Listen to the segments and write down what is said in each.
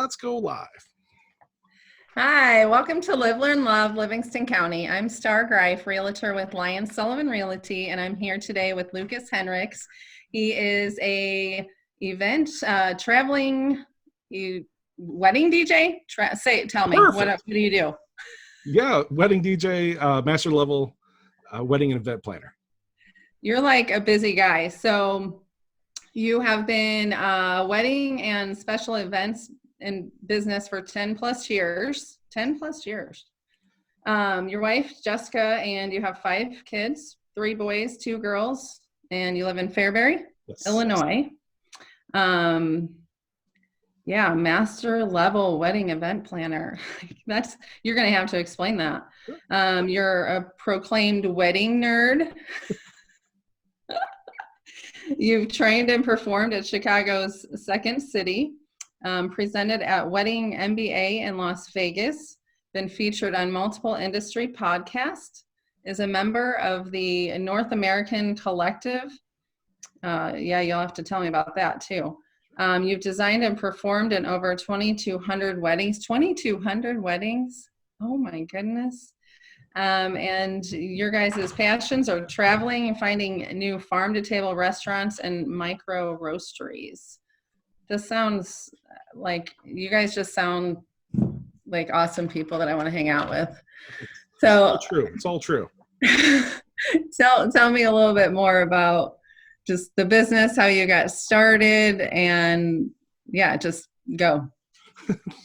let's go live. Hi, welcome to Live, Learn, Love, Livingston County. I'm Star Grieff, Realtor with Lyons Sullivan Realty, and I'm here today with Lucas Henrichs. He is a event traveling wedding DJ. Tell me, what do you do? Yeah, wedding DJ, master level wedding and event planner. You're like a busy guy. So you have been wedding and special events in business for 10 plus years. Your wife, Jessica, and you have 5 kids, 3 boys, 2 girls, and you live in Fairbury, yes, Illinois. Yeah, master level wedding event planner. You're going to have to explain that. You're a proclaimed wedding nerd. You've trained and performed at Chicago's Second City, presented at Wedding MBA in Las Vegas, been featured on multiple industry podcasts, is a member of the North American Collective. Yeah, you'll have to tell me about that too. You've designed and performed in over 2,200 weddings. 2,200 weddings? Oh my goodness. And your guys' passions are traveling and finding new farm-to-table restaurants and micro roasteries. This sounds like, you guys just sound like awesome people that I want to hang out with. So it's all true. Tell me a little bit more about just the business, how you got started, and yeah, just go.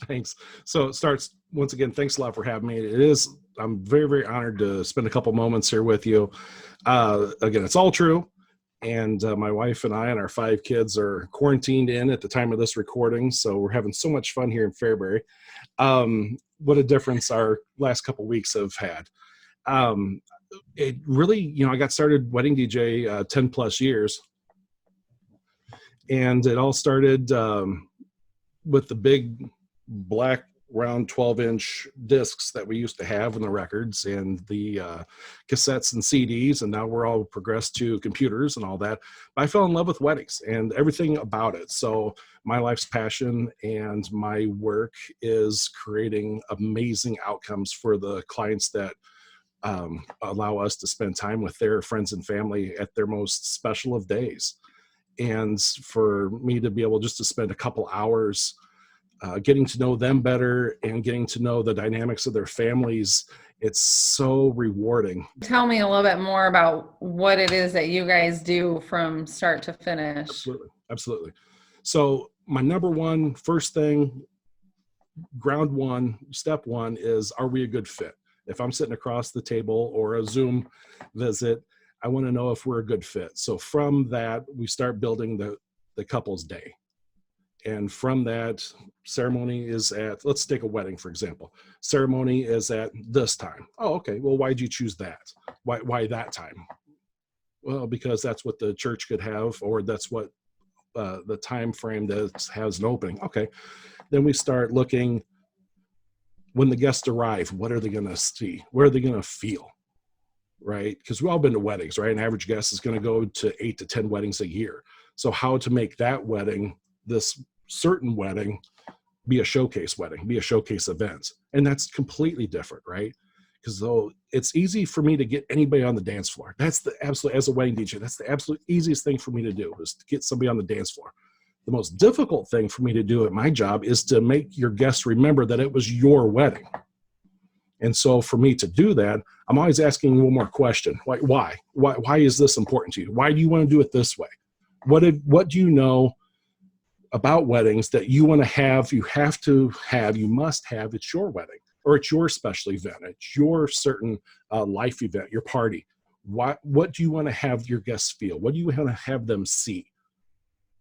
Thanks. So it starts, once again, thanks a lot for having me. I'm very, very honored to spend a couple moments here with you. Again, it's all true. And my wife and I and our 5 kids are quarantined in at the time of this recording. So we're having so much fun here in Fairbury. What a difference our last couple of weeks have had. It really, I got started wedding DJ 10 plus years. And it all started with the big black round 12-inch discs that we used to have in the records and the cassettes and CDs, and now we're all progressed to computers and all that. But I fell in love with weddings and everything about it. So my life's passion and my work is creating amazing outcomes for the clients that allow us to spend time with their friends and family at their most special of days. And for me to be able just to spend a couple hours getting to know them better and getting to know the dynamics of their families, it's so rewarding. Tell me a little bit more about what it is that you guys do from start to finish. Absolutely. So my number one, first thing, ground one, step one is, are we a good fit? If I'm sitting across the table or a Zoom visit, I want to know if we're a good fit. So from that, we start building the couple's day. And from that, ceremony is at, let's take a wedding, for example. Ceremony is at this time. Oh, okay. Well, why'd you choose that? Why that time? Well, because that's what the church could have, or that's what the time frame that has an opening. Okay. Then we start looking, when the guests arrive, what are they going to see? Where are they going to feel? Right? Because we've all been to weddings, right? An average guest is going to go to 8 to 10 weddings a year. So how to make that wedding, this certain wedding, be a showcase wedding, be a showcase event. And that's completely different, right? Because though it's easy for me to get anybody on the dance floor. That's the absolute, as a wedding DJ, that's the absolute easiest thing for me to do, is to get somebody on the dance floor. The most difficult thing for me to do at my job is to make your guests remember that it was your wedding. And so for me to do that, I'm always asking one more question. Why is this important to you? Why do you want to do it this way? What do you know about weddings that you want to have, you have to have, you must have, it's your wedding, or it's your special event, it's your certain life event, your party. What do you want to have your guests feel? What do you want to have them see?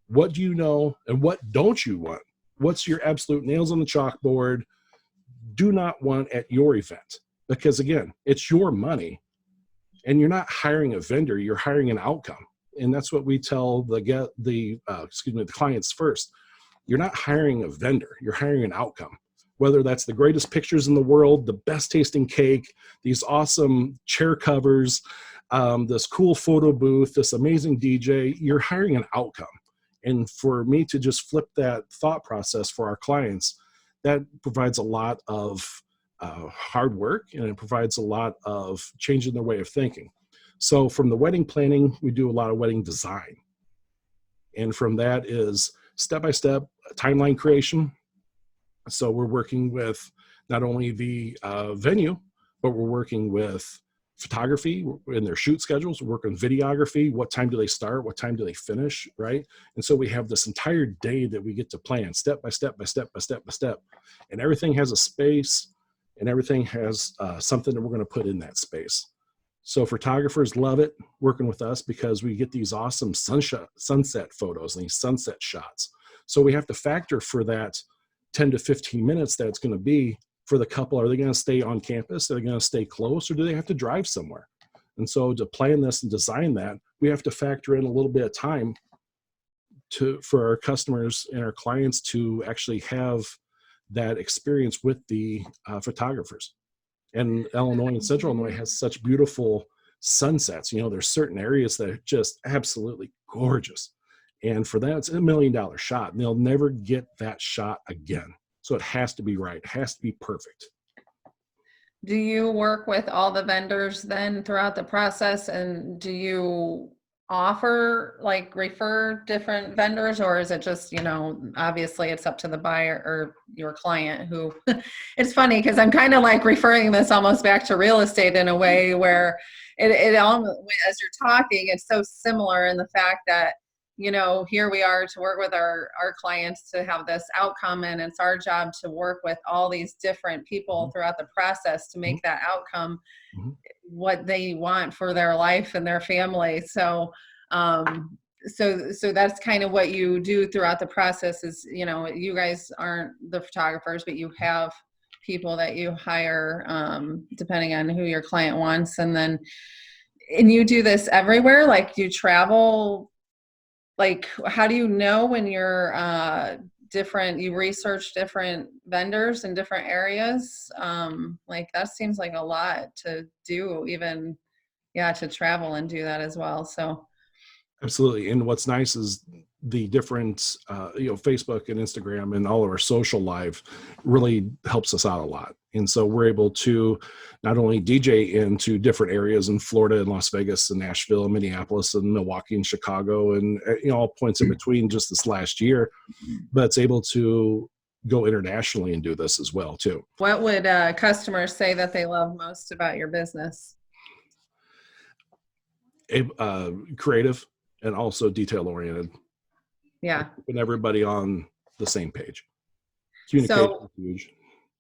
What do you know and what don't you want? What's your absolute nails on the chalkboard do not want at your event? Because again, it's your money and you're not hiring a vendor, you're hiring an outcome. And that's what we tell the clients first. You're not hiring a vendor, you're hiring an outcome. Whether that's the greatest pictures in the world, the best tasting cake, these awesome chair covers, this cool photo booth, this amazing DJ, you're hiring an outcome. And for me to just flip that thought process for our clients, that provides a lot of hard work, and it provides a lot of changing their way of thinking. So from the wedding planning, we do a lot of wedding design. And from that is step-by-step timeline creation. So we're working with not only the venue, but we're working with photography in their shoot schedules. We're working videography. What time do they start? What time do they finish? Right. And so we have this entire day that we get to plan step by step by step by step by step. And everything has a space, and everything has something that we're going to put in that space. So photographers love it working with us because we get these awesome sunset photos and these sunset shots. So we have to factor for that 10 to 15 minutes that it's going to be for the couple. Are they going to stay on campus? Are they going to stay close, or do they have to drive somewhere? And so to plan this and design that, we have to factor in a little bit of time for our customers and our clients to actually have that experience with the photographers. And Illinois and Central Illinois has such beautiful sunsets. There's certain areas that are just absolutely gorgeous. And for that, it's $1 million shot. And they'll never get that shot again. So it has to be right. It has to be perfect. Do you work with all the vendors then throughout the process? And do you offer, refer different vendors, or is it just, obviously it's up to the buyer or your client who, it's funny because I'm kind of referring this almost back to real estate in a way where it almost, as you're talking, it's so similar in the fact that, here we are to work with our clients to have this outcome, and it's our job to work with all these different people throughout the process to make that outcome what they want for their life and their family. So that's kind of what you do throughout the process is, you guys aren't the photographers, but you have people that you hire depending on who your client wants. And you do this everywhere, you travel. How do you know when you're you research different vendors in different areas? That seems like a lot to do, even, to travel and do that as well. So. Absolutely. And what's nice is the different, Facebook and Instagram and all of our social live really helps us out a lot. And so we're able to not only DJ into different areas in Florida and Las Vegas and Nashville and Minneapolis and Milwaukee and Chicago and all points in between just this last year, but it's able to go internationally and do this as well too. What would customers say that they love most about your business? Creative and also detail oriented. Yeah. And everybody on the same page. Communication is huge.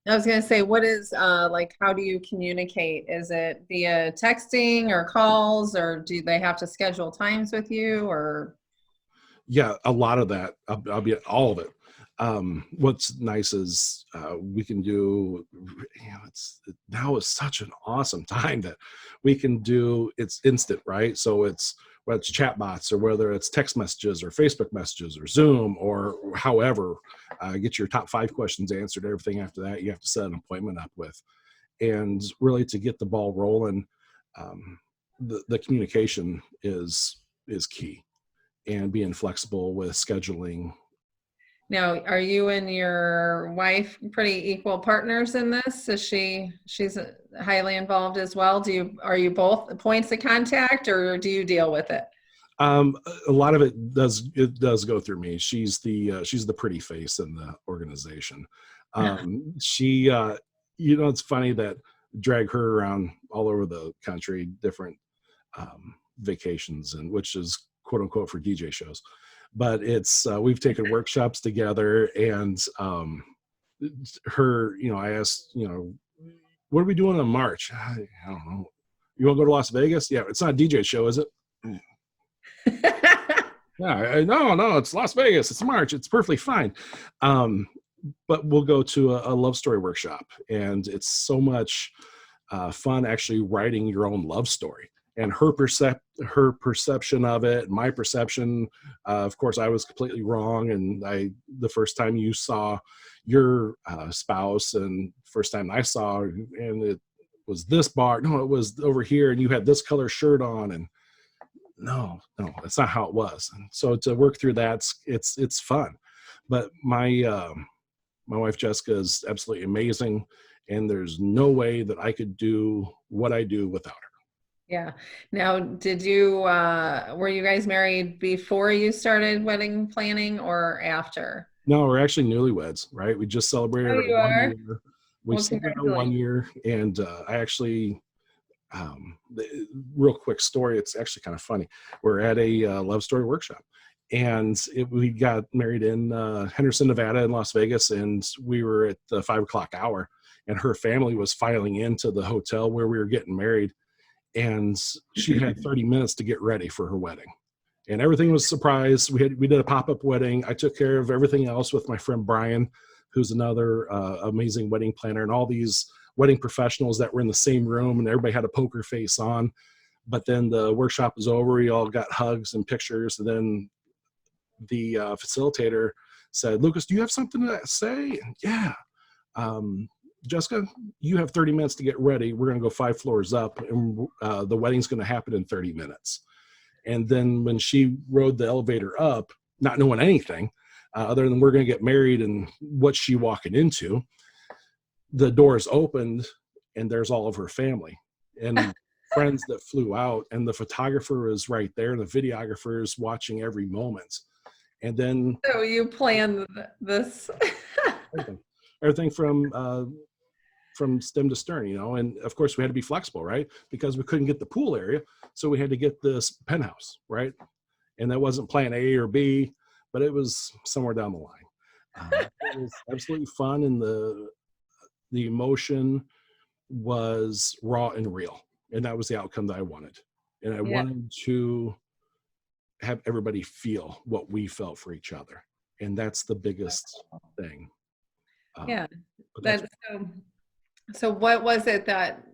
I was going to say, what is, how do you communicate? Is it via texting or calls, or do they have to schedule times with you, or? Yeah, a lot of that. I'll be at all of it. What's nice is we can do, now is such an awesome time that we can do, it's instant, right? So whether it's chat bots or whether it's text messages or Facebook messages or Zoom or however, get your top 5 questions answered. Everything after that, you have to set an appointment up with. And really to get the ball rolling, the communication is key, and being flexible with scheduling. Now, are you and your wife pretty equal partners in this? She's highly involved as well? Are you both points of contact, or do you deal with it? A lot of it does go through me. She's the pretty face in the organization. She, it's funny that drag her around all over the country, different vacations, and which is quote unquote for DJ shows. But it's we've taken workshops together, and her, I asked, what are we doing in March? I don't know. You want to go to Las Vegas? Yeah, it's not a DJ show, is it? Yeah, no, it's Las Vegas. It's March. It's perfectly fine. But we'll go to a love story workshop, and it's so much fun actually writing your own love story. And her perception of it, my perception, of course, I was completely wrong. And the first time you saw your spouse, and first time I saw, and it was this bar. No, it was over here, and you had this color shirt on, and no, that's not how it was. And so to work through that, it's fun. But my My wife, Jessica, is absolutely amazing. And there's no way that I could do what I do without her. Yeah. Now, were you guys married before you started wedding planning or after? No, we're actually newlyweds, right? We just celebrated Oh, our you 1 are? year. We Well, celebrated our 1 congratulations. year, and I actually, real quick story. It's actually kind of funny. We're at a love story workshop, and we got married in Henderson, Nevada, in Las Vegas, and we were at the 5 o'clock hour, and her family was filing into the hotel where we were getting married, and she had 30 minutes to get ready for her wedding. And everything was a surprise. We did a pop-up wedding. I took care of everything else with my friend Brian, who's another amazing wedding planner, and all these wedding professionals that were in the same room, and everybody had a poker face on. But then the workshop was over. We all got hugs and pictures. And then the facilitator said, Lucas, do you have something to say? Yeah. Jessica, you have 30 minutes to get ready. We're going to go 5 floors up, and the wedding's going to happen in 30 minutes. And then when she rode the elevator up, not knowing anything other than we're going to get married and what's she walking into, the doors opened and there's all of her family and friends that flew out, and the photographer is right there, and the videographer is watching every moment. And then So you planned this. everything from stem to stern, and of course we had to be flexible, right? Because we couldn't get the pool area. So we had to get this penthouse, right? And that wasn't plan A or B, but it was somewhere down the line. It was absolutely fun. And the emotion was raw and real. And that was the outcome that I wanted. And I Yeah. wanted to have everybody feel what we felt for each other. And that's the biggest thing. Yeah. But that's So what was it that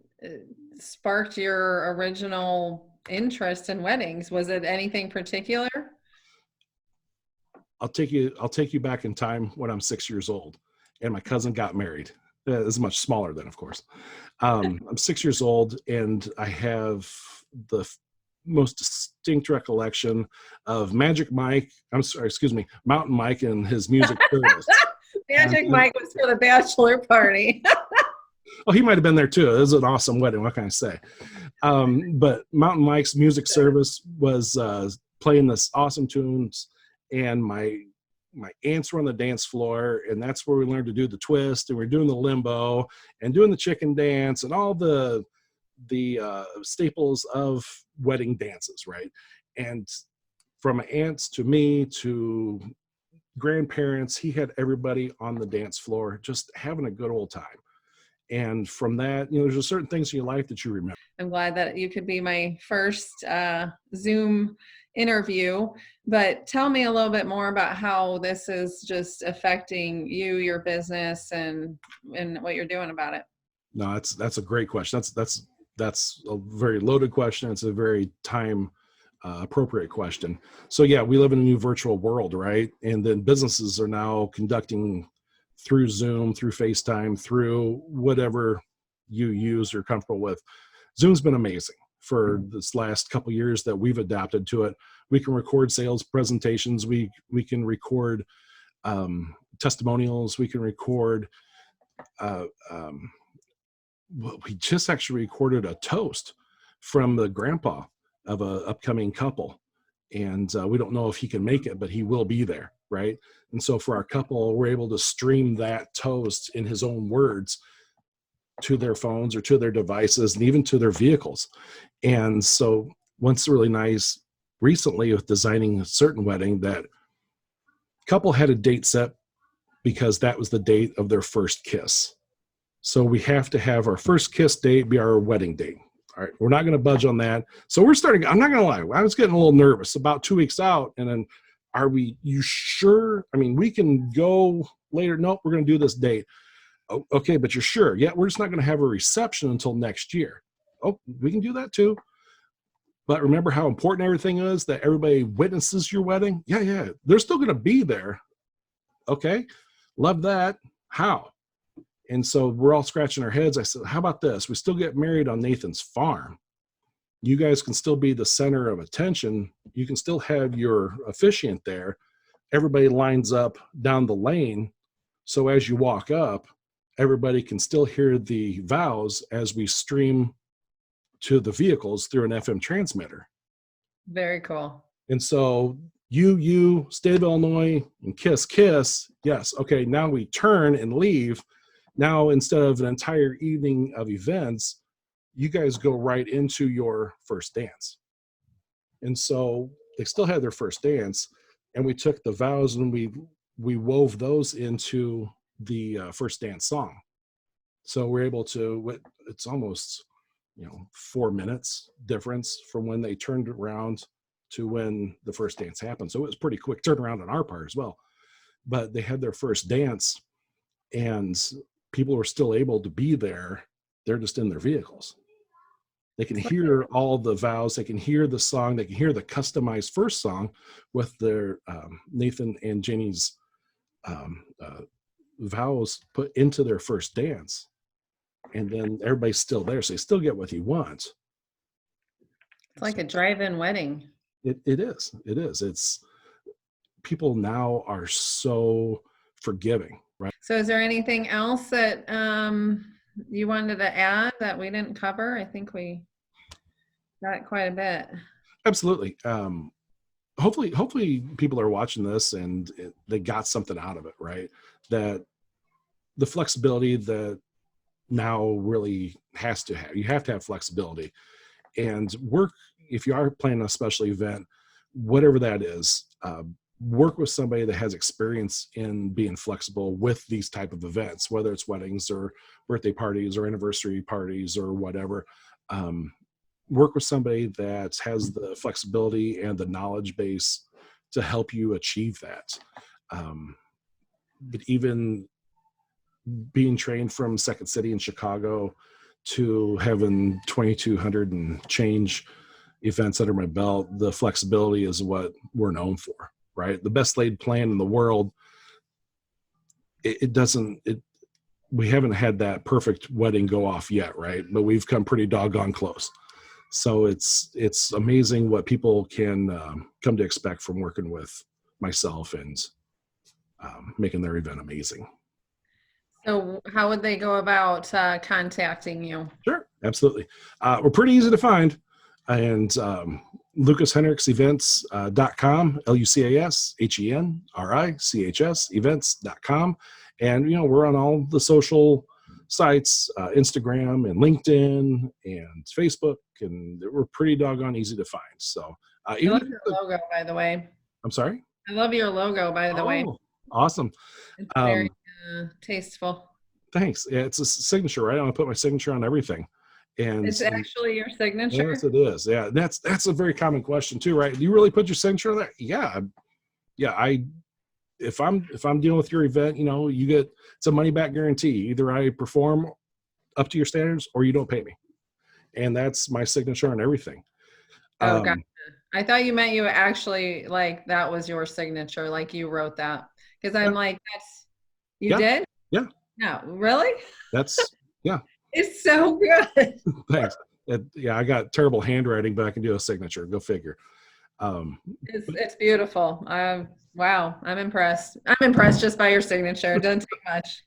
sparked your original interest in weddings? Was it anything particular? I'll take you back in time when I'm 6 years old, and my cousin got married. It's much smaller than, of course. I'm 6 years old, and I have the most distinct recollection of Magic Mike. I'm sorry, excuse me, Mountain Mike and his music service. Magic Mike was for the bachelor party. Oh, he might have been there too. It was an awesome wedding. What can I say? But Mountain Mike's music service was playing this awesome tunes, and my aunts were on the dance floor, and that's where we learned to do the twist, and we're doing the limbo and doing the chicken dance and all the staples of wedding dances, right? And from my aunts to me to grandparents, he had everybody on the dance floor just having a good old time. And from that, there's just certain things in your life that you remember. I'm glad that you could be my first Zoom interview, but tell me a little bit more about how this is just affecting you, your business, and what you're doing about it. No, that's a great question. That's a very loaded question. It's a very time appropriate question. So yeah, we live in a new virtual world, right? And then businesses are now conducting through Zoom, through FaceTime, through whatever you use or comfortable with. Zoom's been amazing for this last couple of years that we've adapted to it. We can record sales presentations. We can record testimonials. We can record. We just actually recorded a toast from the grandpa of a upcoming couple. And we don't know if he can make it, but he will be there, right? And so for our couple, we're able to stream that toast in his own words to their phones or to their devices and even to their vehicles. And so what's really nice recently with designing a certain wedding, that couple had a date set because that was the date of their first kiss. So we have to have our first kiss date be our wedding date. All right, we're not going to budge on that. So we're starting, I'm not going to lie, I was getting a little nervous about 2 weeks out. And then, you sure? I mean, we can go later. Nope, we're going to do this date. Oh, okay, but you're sure? Yeah, we're just not going to have a reception until next year. Oh, we can do that too. But remember how important everything is, that everybody witnesses your wedding? Yeah, they're still going to be there. Okay, love that. How? And so we're all scratching our heads. I said, how about this? We still get married on Nathan's farm. You guys can still be the center of attention. You can still have your officiant there. Everybody lines up down the lane So as you walk up, everybody can still hear the vows as we stream to the vehicles through an FM transmitter. Very cool. And so you, state of Illinois, and kiss, kiss. Yes. Okay. Now we turn and leave. Now, instead of an entire evening of events, you guys go right into your first dance. And so they still had their first dance, and we took the vows and we wove those into the first dance song. So we're able to, it's almost, 4 minutes difference from when they turned around to when the first dance happened. So it was pretty quick turnaround on our part as well. But they had their first dance, and people were still able to be there. They're just in their vehicles. They can hear all the vows. They can hear the song. They can hear the customized first song with their Nathan and Jenny's vows put into their first dance. And then everybody's still there. So you still get what you want. It's like a drive-in wedding. It is. It's people now are so forgiving, right? So is there anything else that you wanted to add that we didn't cover? I think we got quite a bit. Absolutely. Hopefully people are watching this and they got something out of it, right? That the flexibility that now really has to have, you have to have flexibility and work. If you are planning a special event, whatever that is, work with somebody that has experience in being flexible with these type of events, whether it's weddings or birthday parties or anniversary parties or whatever. Work with somebody that has the flexibility and the knowledge base to help you achieve that. But even being trained from Second City in Chicago to having 2,200 and change events under my belt, the flexibility is what we're known for, right? The best laid plan in the world. We haven't had that perfect wedding go off yet, right? But we've come pretty doggone close. So it's amazing what people can come to expect from working with myself and making their event amazing. So how would they go about contacting you? Sure, absolutely. We're pretty easy to find. And lucashenrichsevents.com, LUCASHENRICHS events.com. And, we're on all the social sites, Instagram and LinkedIn and Facebook, and we're pretty doggone easy to find. So I love your logo, by the way. I'm sorry? I love your logo, by the way. Awesome. It's very tasteful. Thanks. Yeah, it's a signature, right? I'm gonna put my signature on everything. And it's actually your signature? Yes, it is. Yeah, that's a very common question too, right? Do you really put your signature on that? Yeah. If I'm dealing with your event, you get, it's a money back guarantee. Either I perform up to your standards or you don't pay me. And that's my signature on everything. Oh, gotcha. I thought you meant you actually, like, that was your signature, like you wrote that. Because I'm like, you did? Yeah. No, really? Yeah. It's so good. Thanks. I got terrible handwriting, but I can do a signature. Go figure. It's beautiful. Wow, I'm impressed. I'm impressed just by your signature. It doesn't take much.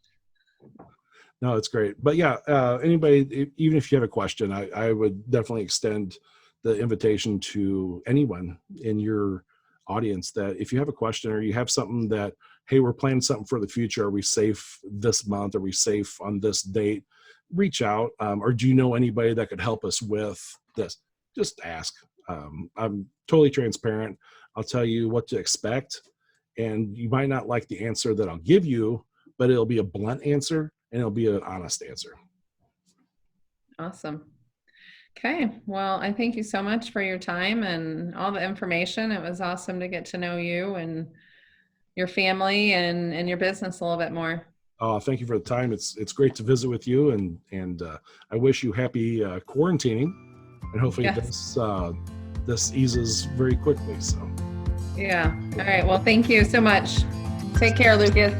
No, it's great. But yeah, anybody, even if you have a question, I would definitely extend the invitation to anyone in your audience that if you have a question or you have something that, hey, we're planning something for the future. Are we safe this month? Are we safe on this date? Reach out. Or do you know anybody that could help us with this? Just ask. I'm totally transparent. I'll tell you what to expect. And you might not like the answer that I'll give you, but it'll be a blunt answer and it'll be an honest answer. Awesome. Okay. Well, I thank you so much for your time and all the information. It was awesome to get to know you and your family and your business a little bit more. Thank you for the time. It's great to visit with you, and I wish you happy quarantining, and hopefully this eases very quickly. So. Yeah. All right. Well, thank you so much. Take care, Lucas.